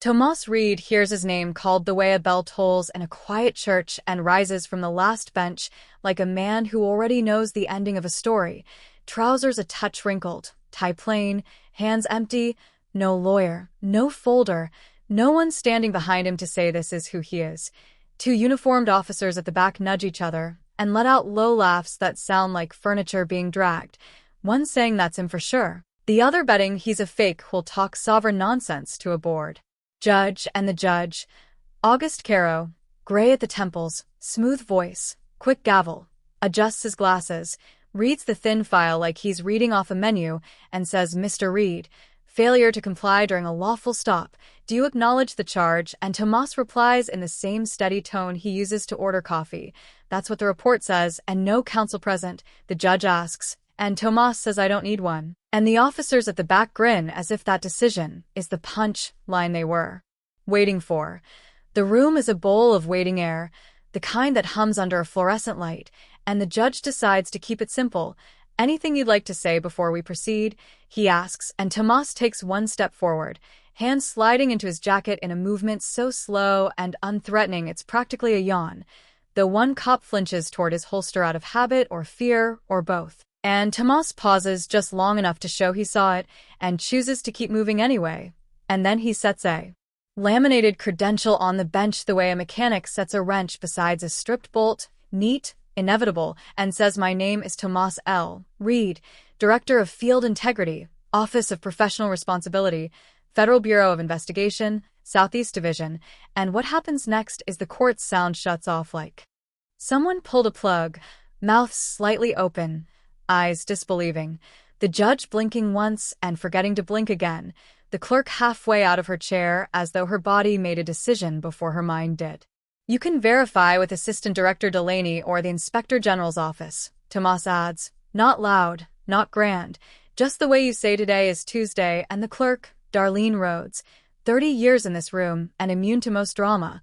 Tomas Reed hears his name called the way a bell tolls in a quiet church and rises from the last bench like a man who already knows the ending of a story, trousers a touch wrinkled, tie plain, hands empty, no lawyer, no folder, no one standing behind him to say this is who he is. Two uniformed officers at the back nudge each other and let out low laughs that sound like furniture being dragged, one saying that's him for sure, the other betting he's a fake who'll talk sovereign nonsense to a board. Judge and the judge, August Caro, gray at the temples, smooth voice, quick gavel, adjusts his glasses, reads the thin file like he's reading off a menu, and says, "Mr. Reed, failure to comply during a lawful stop. Do you acknowledge the charge?" And Tomas replies in the same steady tone he uses to order coffee. "That's what the report says, and no counsel present," the judge asks, and Tomas says, "I don't need one." And the officers at the back grin as if that decision is the punch line they were waiting for. The room is a bowl of waiting air, the kind that hums under a fluorescent light, and the judge decides to keep it simple. "Anything you'd like to say before we proceed?" he asks, and Tomas takes one step forward, hands sliding into his jacket in a movement so slow and unthreatening it's practically a yawn. The one cop flinches toward his holster out of habit or fear or both. And Tomas pauses just long enough to show he saw it and chooses to keep moving anyway. And then he sets a laminated credential on the bench the way a mechanic sets a wrench besides a stripped bolt, neat, inevitable, and says, "My name is Tomas L. Reed, Director of Field Integrity, Office of Professional Responsibility, Federal Bureau of Investigation, Southeast Division." And what happens next is the court's sound shuts off like someone pulled a plug, mouth slightly open, eyes disbelieving, the judge blinking once and forgetting to blink again, the clerk halfway out of her chair as though her body made a decision before her mind did. "You can verify with Assistant Director Delaney or the Inspector General's office," Tomas adds, not loud, not grand, just the way you say today is Tuesday, and the clerk, Darlene Rhodes, 30 years in this room and immune to most drama,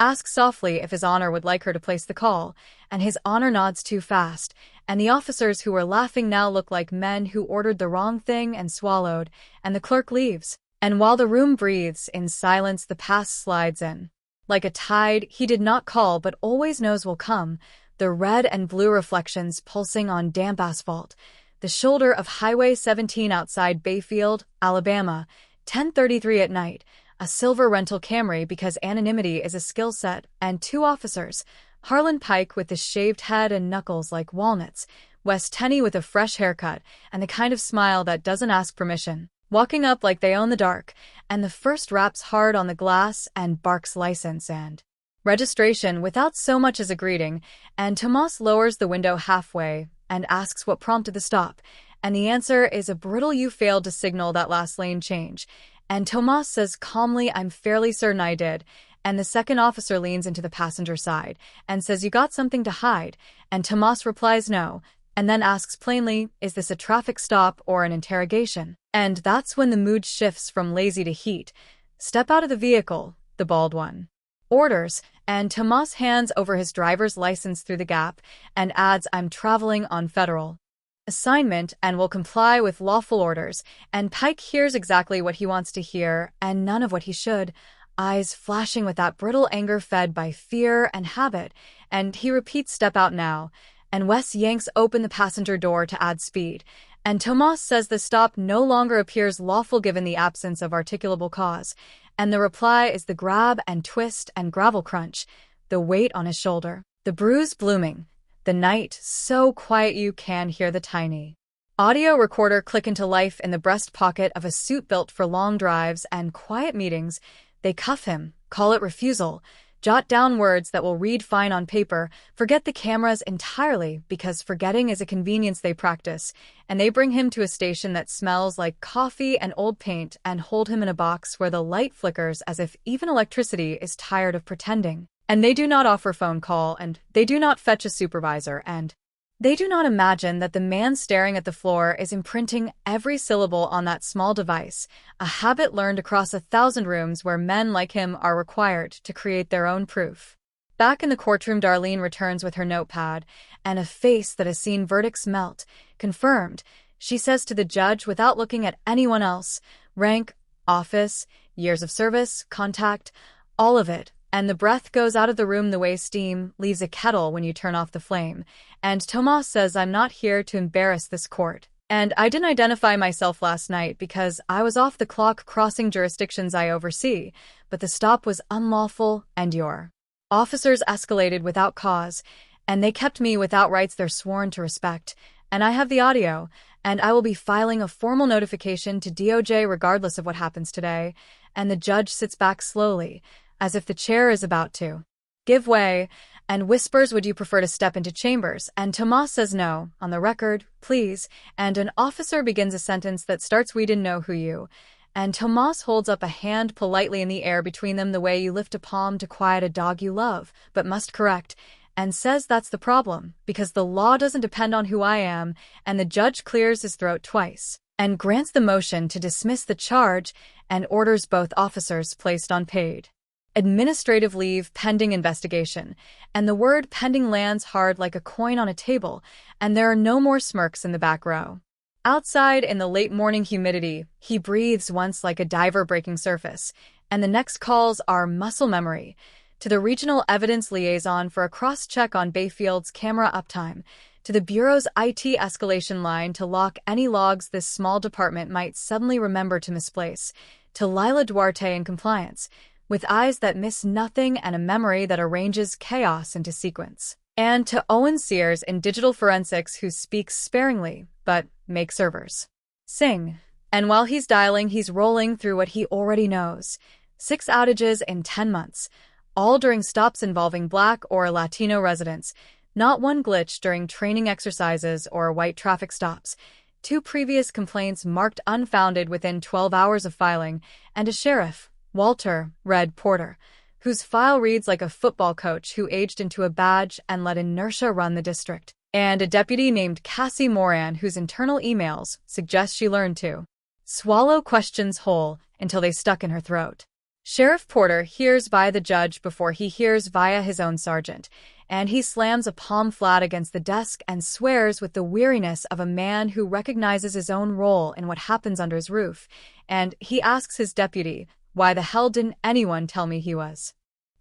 asks softly if His Honor would like her to place the call, and His Honor nods too fast, and the officers who were laughing now look like men who ordered the wrong thing and swallowed, and the clerk leaves. And while the room breathes in silence, the past slides in. Like a tide he did not call but always knows will come, the red and blue reflections pulsing on damp asphalt, the shoulder of Highway 17 outside Bayfield, Alabama, 10:33 at night, a silver rental Camry because anonymity is a skill set, and two officers, Harlan Pike with the shaved head and knuckles like walnuts, Wes Tenney with a fresh haircut and the kind of smile that doesn't ask permission, walking up like they own the dark, and the first raps hard on the glass and barks license and registration without so much as a greeting, and Tomas lowers the window halfway and asks what prompted the stop, and the answer is a brittle "you failed to signal that last lane change," and Tomas says calmly, "I'm fairly certain I did," and the second officer leans into the passenger side and says, "You got something to hide," and Tomas replies no, and then asks plainly, "Is this a traffic stop or an interrogation?" And that's when the mood shifts from lazy to heat. "Step out of the vehicle," the bald one orders, and Tomas hands over his driver's license through the gap and adds, "I'm traveling on federal assignment and will comply with lawful orders," and Pike hears exactly what he wants to hear and none of what he should, eyes flashing with that brittle anger fed by fear and habit, and he repeats, "Step out now," and Wes yanks open the passenger door to add speed, and Tomas says the stop no longer appears lawful given the absence of articulable cause, and the reply is the grab and twist and gravel crunch, the weight on his shoulder, the bruise blooming, the night so quiet you can hear the tiny audio recorder click into life in the breast pocket of a suit built for long drives and quiet meetings. They cuff him, call it refusal, jot down words that will read fine on paper, forget the cameras entirely because forgetting is a convenience they practice, and they bring him to a station that smells like coffee and old paint and hold him in a box where the light flickers as if even electricity is tired of pretending. And they do not offer phone call, and they do not fetch a supervisor, and they do not imagine that the man staring at the floor is imprinting every syllable on that small device, a habit learned across 1,000 rooms where men like him are required to create their own proof. Back in the courtroom, Darlene returns with her notepad and a face that has seen verdicts melt. "Confirmed," she says to the judge without looking at anyone else. "Rank, office, years of service, contact, all of it. And the breath goes out of the room the way steam leaves a kettle when you turn off the flame. And Tomas says, I'm not here to embarrass this court. And I didn't identify myself last night because I was off the clock crossing jurisdictions I oversee, but the stop was unlawful and your officers escalated without cause, and they kept me without rights they're sworn to respect. And I have the audio, and I will be filing a formal notification to DOJ regardless of what happens today. And the judge sits back slowly, as if the chair is about to give way, and whispers, would you prefer to step into chambers? And Tomas says no, on the record, please, and an officer begins a sentence that starts, we didn't know who you. And Tomas holds up a hand politely in the air between them the way you lift a palm to quiet a dog you love, but must correct, and says that's the problem, because the law doesn't depend on who I am, and the judge clears his throat twice, and grants the motion to dismiss the charge, and orders both officers placed on paid administrative leave pending investigation, and the word pending lands hard like a coin on a table, and there are no more smirks in the back row. Outside, in the late morning humidity, he breathes once like a diver breaking surface, and the next calls are muscle memory to the regional evidence liaison for a cross-check on Bayfield's camera uptime, to the Bureau's IT escalation line to lock any logs this small department might suddenly remember to misplace, to Lila Duarte in compliance, with eyes that miss nothing and a memory that arranges chaos into sequence. And to Owen Sears in digital forensics, who speaks sparingly, but makes servers sing. And while he's dialing, he's rolling through what he already knows. 6 outages in 10 months, all during stops involving Black or Latino residents. Not one glitch during training exercises or white traffic stops. 2 previous complaints marked unfounded within 12 hours of filing, and a sheriff, Walter Red Porter, whose file reads like a football coach who aged into a badge and let inertia run the district, and a deputy named Cassie Moran whose internal emails suggest she learned to swallow questions whole until they stuck in her throat. Sheriff Porter hears via the judge before he hears via his own sergeant, and he slams a palm flat against the desk and swears with the weariness of a man who recognizes his own role in what happens under his roof, and he asks his deputy, why the hell didn't anyone tell me he was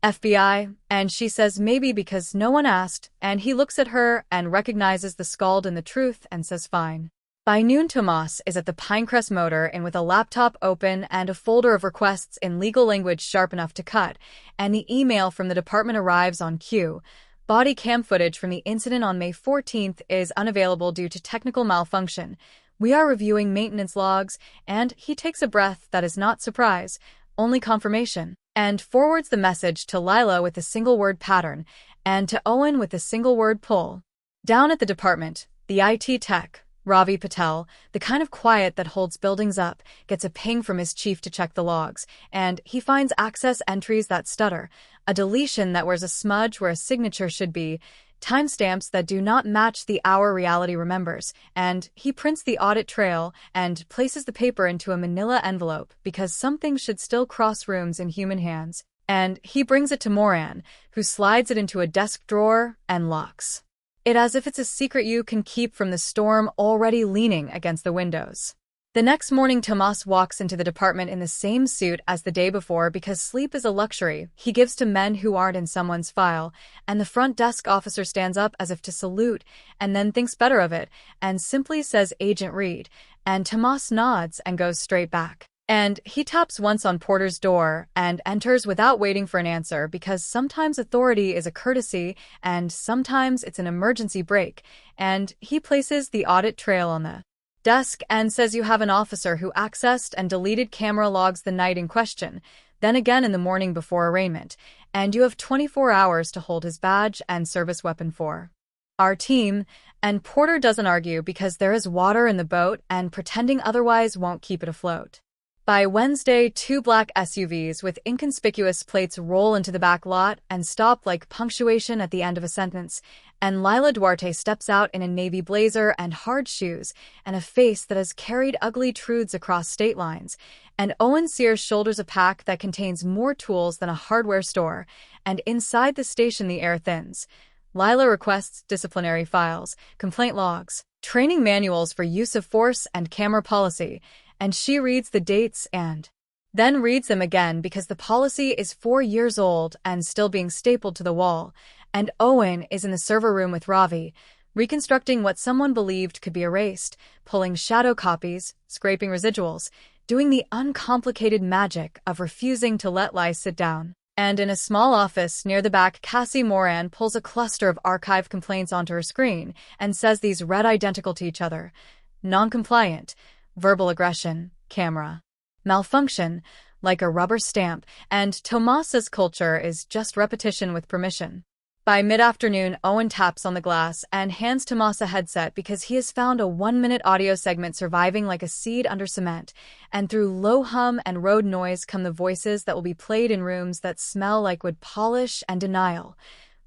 FBI? And she says maybe because no one asked, and he looks at her and recognizes the scald in the truth and says fine. By noon, Tomas is at the Pinecrest Motor Inn with a laptop open and a folder of requests in legal language sharp enough to cut, and the email from the department arrives on cue. Body cam footage from the incident on May 14th is unavailable due to technical malfunction. We are reviewing maintenance logs, and he takes a breath that is not surprise, only confirmation, and forwards the message to Lila with a single-word pattern, and to Owen with a single-word pull. Down at the department, the IT tech, Ravi Patel, the kind of quiet that holds buildings up, gets a ping from his chief to check the logs, and he finds access entries that stutter, a deletion that wears a smudge where a signature should be, timestamps that do not match the hour reality remembers, and he prints the audit trail and places the paper into a manila envelope because something should still cross rooms in human hands, and he brings it to Moran, who slides it into a desk drawer and locks it as if it's a secret you can keep from the storm already leaning against the windows. The next morning, Tomas walks into the department in the same suit as the day before because sleep is a luxury he gives to men who aren't in someone's file, and the front desk officer stands up as if to salute, and then thinks better of it, and simply says Agent Reed, and Tomas nods and goes straight back. And he taps once on Porter's door and enters without waiting for an answer because sometimes authority is a courtesy and sometimes it's an emergency break, and he places the audit trail on the desk and says you have an officer who accessed and deleted camera logs the night in question, then again in the morning before arraignment, and you have 24 hours to hold his badge and service weapon for our team, and Porter doesn't argue because there is water in the boat and pretending otherwise won't keep it afloat. By Wednesday, 2 black SUVs with inconspicuous plates roll into the back lot and stop like punctuation at the end of a sentence, and Lila Duarte steps out in a navy blazer and hard shoes and a face that has carried ugly truths across state lines, and Owen Sears shoulders a pack that contains more tools than a hardware store, and inside the station the air thins. Lila requests disciplinary files, complaint logs, training manuals for use of force and camera policy, and she reads the dates and then reads them again because the policy is 4 years old and still being stapled to the wall, and Owen is in the server room with Ravi, reconstructing what someone believed could be erased, pulling shadow copies, scraping residuals, doing the uncomplicated magic of refusing to let lies sit down. And in a small office near the back, Cassie Moran pulls a cluster of archive complaints onto her screen and says these read identical to each other. Non-compliant, verbal aggression, camera malfunction, like a rubber stamp, and Tomas's culture is just repetition with permission. By mid-afternoon, Owen taps on the glass and hands Tomas a headset because he has found a 1-minute audio segment surviving like a seed under cement, and through low hum and road noise come the voices that will be played in rooms that smell like wood polish and denial.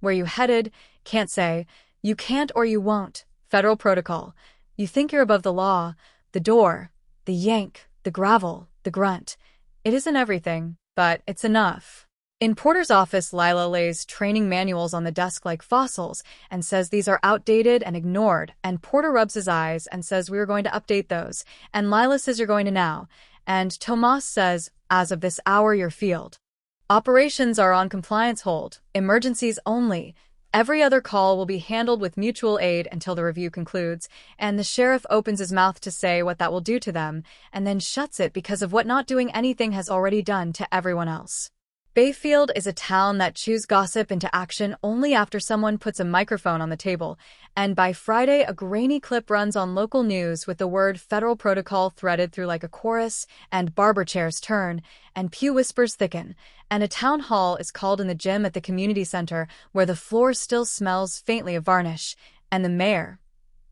Where you headed? Can't say. You can't or you won't. Federal protocol. You think you're above the law. The door. The yank. The gravel. The grunt. It isn't everything, but it's enough. In Porter's office, Lila lays training manuals on the desk like fossils and says these are outdated and ignored, and Porter rubs his eyes and says we are going to update those, and Lila says you're going to now, and Tomas says, as of this hour your field operations are on compliance hold, emergencies only. Every other call will be handled with mutual aid until the review concludes, and the sheriff opens his mouth to say what that will do to them, and then shuts it because of what not doing anything has already done to everyone else. Bayfield is a town that chews gossip into action only after someone puts a microphone on the table, and by Friday a grainy clip runs on local news with the word federal protocol threaded through like a chorus, and barber chairs turn, and pew whispers thicken, and a town hall is called in the gym at the community center where the floor still smells faintly of varnish, and the mayor,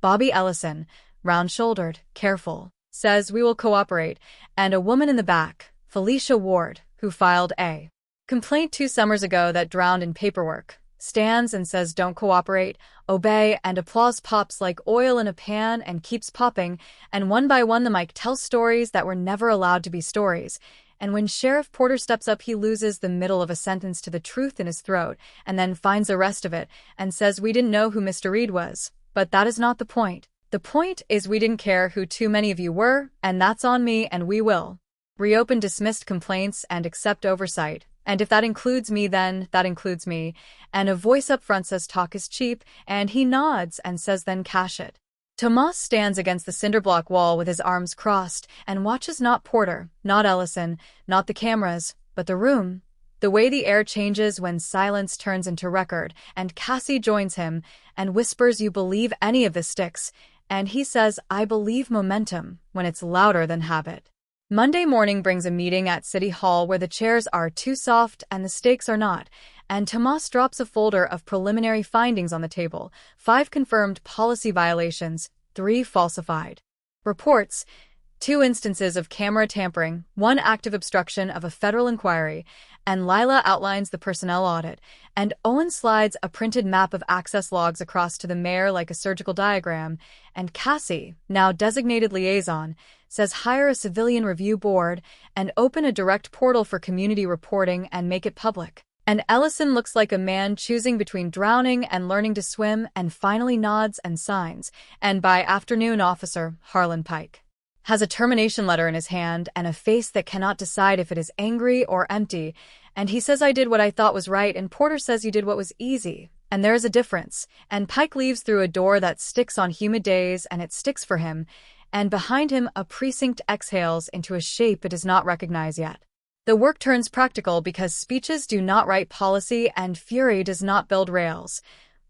Bobby Ellison, round-shouldered, careful, says we will cooperate, and a woman in the back, Felicia Ward, who filed a complaint 2 summers ago that drowned in paperwork, stands and says don't cooperate, obey, and applause pops like oil in a pan and keeps popping, and one by one the mic tells stories that were never allowed to be stories, and when Sheriff Porter steps up he loses the middle of a sentence to the truth in his throat, and then finds the rest of it, and says we didn't know who Mr. Reed was, but that is not the point. The point is we didn't care who too many of you were, and that's on me, and we will reopen dismissed complaints and accept oversight. And if that includes me, then that includes me. And a voice up front says talk is cheap, and he nods and says then cash it. Tomas stands against the cinderblock wall with his arms crossed and watches not Porter, not Ellison, not the cameras, but the room. The way the air changes when silence turns into record, and Cassie joins him and whispers you believe any of this sticks, and he says I believe momentum when it's louder than habit. Monday morning brings a meeting at City Hall where the chairs are too soft and the stakes are not, and Tomas drops a folder of preliminary findings on the table, 5 confirmed policy violations, 3 falsified reports, 2 instances of camera tampering, 1 active obstruction of a federal inquiry, and Lila outlines the personnel audit, and Owen slides a printed map of access logs across to the mayor like a surgical diagram, and Cassie, now designated liaison, says hire a civilian review board and open a direct portal for community reporting and make it public. And Ellison looks like a man choosing between drowning and learning to swim and finally nods and signs, and by afternoon Officer Harlan Pike has a termination letter in his hand and a face that cannot decide if it is angry or empty, and he says I did what I thought was right and Porter says you did what was easy, and there is a difference, and Pike leaves through a door that sticks on humid days and it sticks for him, and behind him a precinct exhales into a shape it does not recognize yet. The work turns practical because speeches do not write policy and fury does not build rails.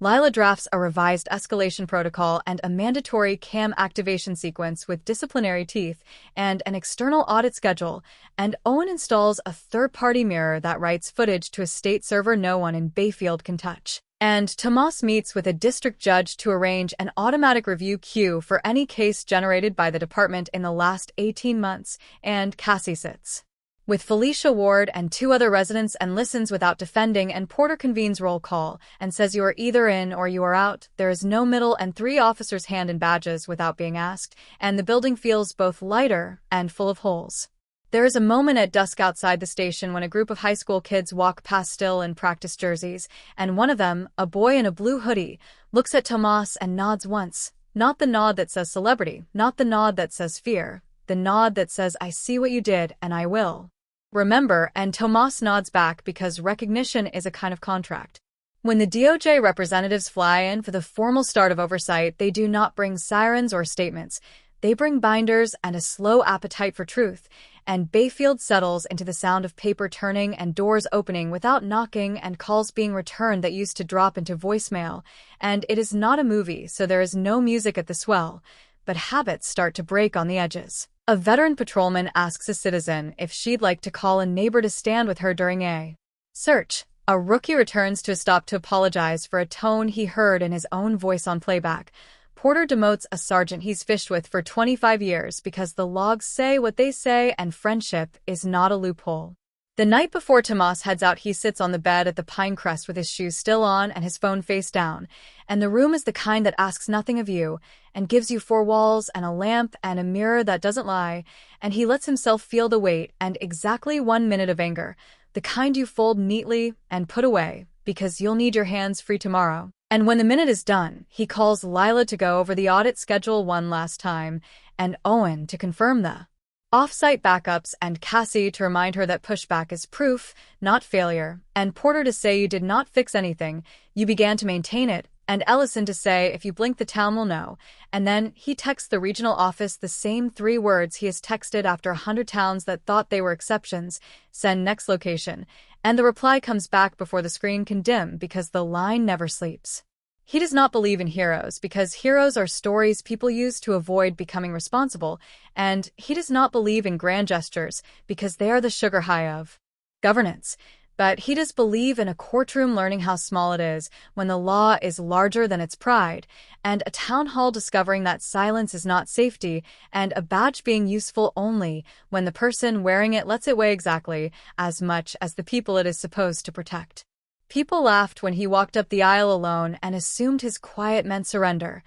Lila drafts a revised escalation protocol and a mandatory cam activation sequence with disciplinary teeth and an external audit schedule, and Owen installs a third-party mirror that writes footage to a state server no one in Bayfield can touch. And Tomas meets with a district judge to arrange an automatic review queue for any case generated by the department in the last 18 months, and Cassie sits with Felicia Ward and 2 other residents and listens without defending, and Porter convenes roll call and says you are either in or you are out. There is no middle, and 3 officers hand in badges without being asked, and the building feels both lighter and full of holes. There is a moment at dusk outside the station when a group of high school kids walk past still in practice jerseys, and one of them, a boy in a blue hoodie, looks at Tomas and nods once. Not the nod that says celebrity, not the nod that says fear, the nod that says I see what you did and I will remember, and Tomas nods back because recognition is a kind of contract. When the DOJ representatives fly in for the formal start of oversight, they do not bring sirens or statements. They bring binders and a slow appetite for truth, and Bayfield settles into the sound of paper turning and doors opening without knocking and calls being returned that used to drop into voicemail. And it is not a movie, so there is no music at the swell, but habits start to break on the edges. A veteran patrolman asks a citizen if she'd like to call a neighbor to stand with her during a search. A rookie returns to a stop to apologize for a tone he heard in his own voice on playback. Porter demotes a sergeant he's fished with for 25 years because the logs say what they say and friendship is not a loophole. The night before Tomas heads out, he sits on the bed at the Pinecrest with his shoes still on and his phone face down, and the room is the kind that asks nothing of you and gives you four walls and a lamp and a mirror that doesn't lie, and he lets himself feel the weight and exactly 1 minute of anger, the kind you fold neatly and put away because you'll need your hands free tomorrow. And when the minute is done, he calls Lila to go over the audit schedule one last time, and Owen to confirm the off-site backups, and Cassie to remind her that pushback is proof, not failure, and Porter to say you did not fix anything, you began to maintain it, and Ellison to say if you blink the town will know, and then he texts the regional office the same 3 words he has texted after 100 towns that thought they were exceptions, send next location, and the reply comes back before the screen can dim because the line never sleeps. He does not believe in heroes because heroes are stories people use to avoid becoming responsible, and he does not believe in grand gestures because they are the sugar high of governance. But he does believe in a courtroom learning how small it is when the law is larger than its pride, and a town hall discovering that silence is not safety, and a badge being useful only when the person wearing it lets it weigh exactly as much as the people it is supposed to protect. People laughed when he walked up the aisle alone and assumed his quiet meant surrender.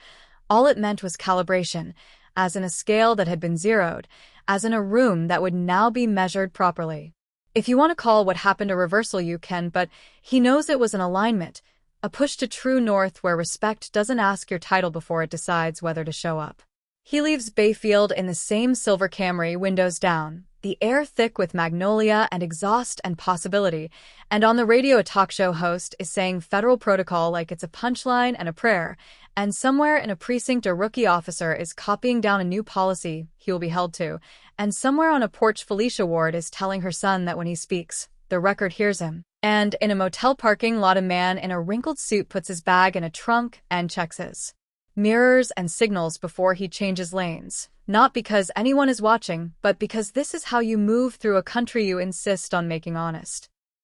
All it meant was calibration, as in a scale that had been zeroed, as in a room that would now be measured properly. If you want to call what happened a reversal, you can, but he knows it was an alignment, a push to true north where respect doesn't ask your title before it decides whether to show up. He leaves Bayfield in the same silver Camry, windows down, the air thick with magnolia and exhaust and possibility, and on the radio a talk show host is saying federal protocol like it's a punchline and a prayer, and somewhere in a precinct a rookie officer is copying down a new policy he will be held to, and somewhere on a porch Felicia Ward is telling her son that when he speaks, the record hears him. And in a motel parking lot a man in a wrinkled suit puts his bag in a trunk and checks his mirrors and signals before he changes lanes. Not because anyone is watching, but because this is how you move through a country you insist on making honest.